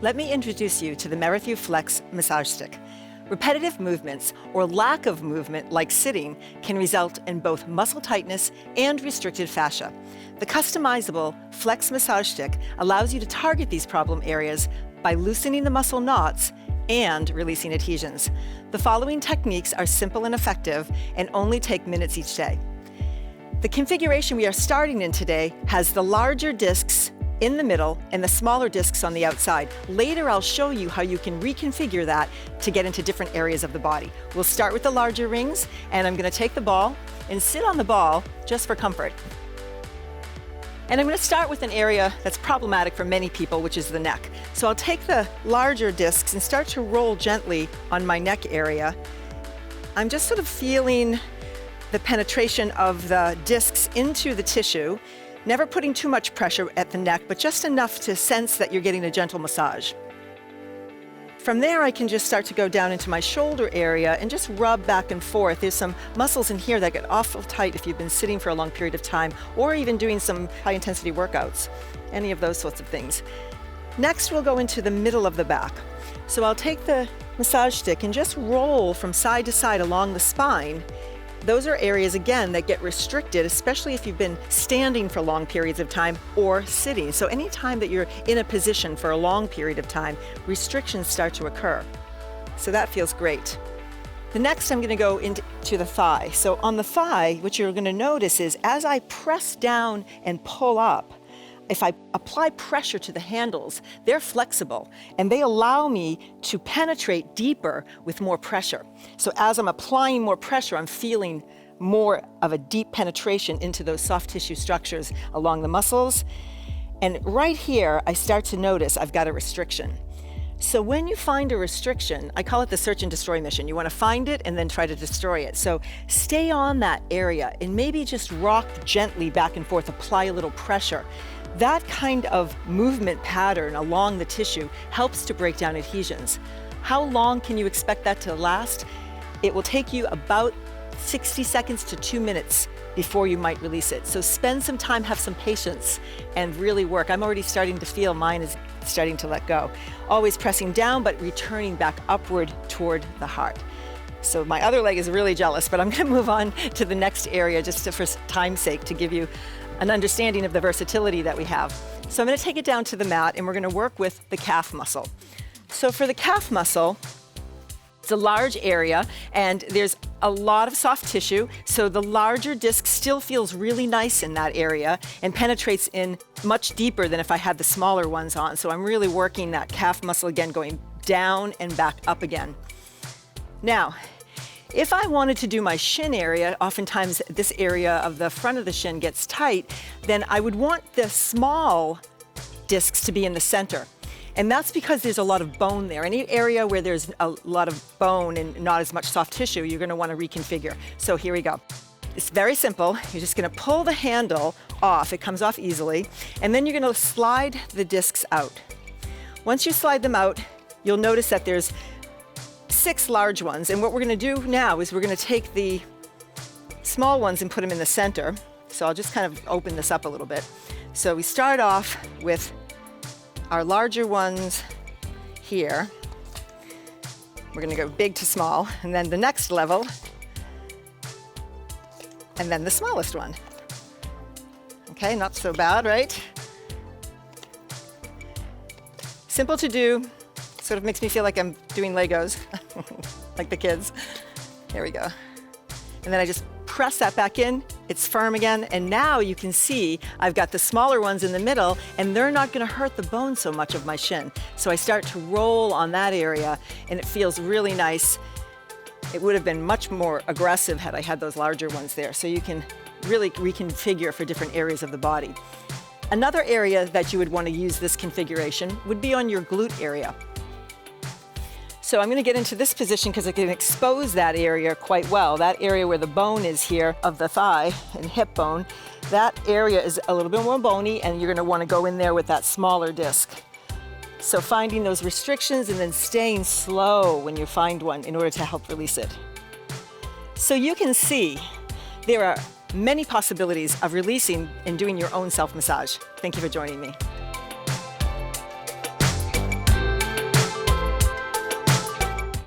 Let me introduce you to the Merrithew Flex massage stick. Repetitive movements or lack of movement, like sitting, can result in both muscle tightness and restricted fascia. The customizable Flex massage stick allows you to target these problem areas by loosening the muscle knots and releasing adhesions. The following techniques are simple and effective and only take minutes each day. The configuration we are starting in today has the larger discs in the middle and the smaller discs on the outside. Later, I'll show you how you can reconfigure that to get into different areas of the body. We'll start with the larger rings, and I'm gonna take the ball and sit on the ball just for comfort. And I'm gonna start with an area that's problematic for many people, which is the neck. So I'll take the larger discs and start to roll gently on my neck area. I'm just sort of feeling the penetration of the discs into the tissue, never putting too much pressure at the neck, but just enough to sense that you're getting a gentle massage. From there, I can just start to go down into my shoulder area and just rub back and forth. There's some muscles in here that get awful tight if you've been sitting for a long period of time or even doing some high-intensity workouts, any of those sorts of things. Next, we'll go into the middle of the back. So I'll take the massage stick and just roll from side to side along the spine. Those are areas, again, that get restricted, especially if you've been standing for long periods of time or sitting. So anytime that you're in a position for a long period of time, restrictions start to occur. So that feels great. The next, I'm gonna go into the thigh. So on the thigh, what you're gonna notice is as I press down and pull up, if I apply pressure to the handles, they're flexible and they allow me to penetrate deeper with more pressure. So as I'm applying more pressure, I'm feeling more of a deep penetration into those soft tissue structures along the muscles. And right here, I start to notice I've got a restriction. So when you find a restriction, I call it the search and destroy mission. You want to find it and then try to destroy it. So stay on that area and maybe just rock gently back and forth, apply a little pressure. That kind of movement pattern along the tissue helps to break down adhesions. How long can you expect that to last? It will take you about 60 seconds to 2 minutes before you might release it. So spend some time, have some patience, and really work. I'm already starting to feel mine is starting to let go. Always pressing down, but returning back upward toward the heart. So my other leg is really jealous, but I'm gonna move on to the next area just for time's sake to give you an understanding of the versatility that we have. So I'm gonna take it down to the mat and we're gonna work with the calf muscle. So for the calf muscle, it's a large area and there's a lot of soft tissue, so the larger disc still feels really nice in that area and penetrates in much deeper than if I had the smaller ones on. So I'm really working that calf muscle again, going down and back up again. Now, if I wanted to do my shin area, oftentimes this area of the front of the shin gets tight, then I would want the small discs to be in the center. And that's because there's a lot of bone there. Any area where there's a lot of bone and not as much soft tissue, you're gonna wanna reconfigure. So here we go. It's very simple. You're just gonna pull the handle off. It comes off easily. And then you're gonna slide the discs out. Once you slide them out, you'll notice that there's 6 large ones, and what we're gonna do now is we're gonna take the small ones and put them in the center. So I'll just kind of open this up a little bit. So we start off with our larger ones here. We're gonna go big to small, and then the next level, and then the smallest one. Okay, not so bad, right? Simple to do. Sort of makes me feel like I'm doing Legos, like the kids. There we go. And then I just press that back in, it's firm again, and now you can see I've got the smaller ones in the middle, and they're not gonna hurt the bone so much of my shin. So I start to roll on that area, and it feels really nice. It would have been much more aggressive had I had those larger ones there. So you can really reconfigure for different areas of the body. Another area that you would wanna use this configuration would be on your glute area. So I'm gonna get into this position because I can expose that area quite well. That area where the bone is here of the thigh and hip bone, that area is a little bit more bony and you're gonna wanna go in there with that smaller disc. So finding those restrictions and then staying slow when you find one in order to help release it. So you can see there are many possibilities of releasing and doing your own self-massage. Thank you for joining me.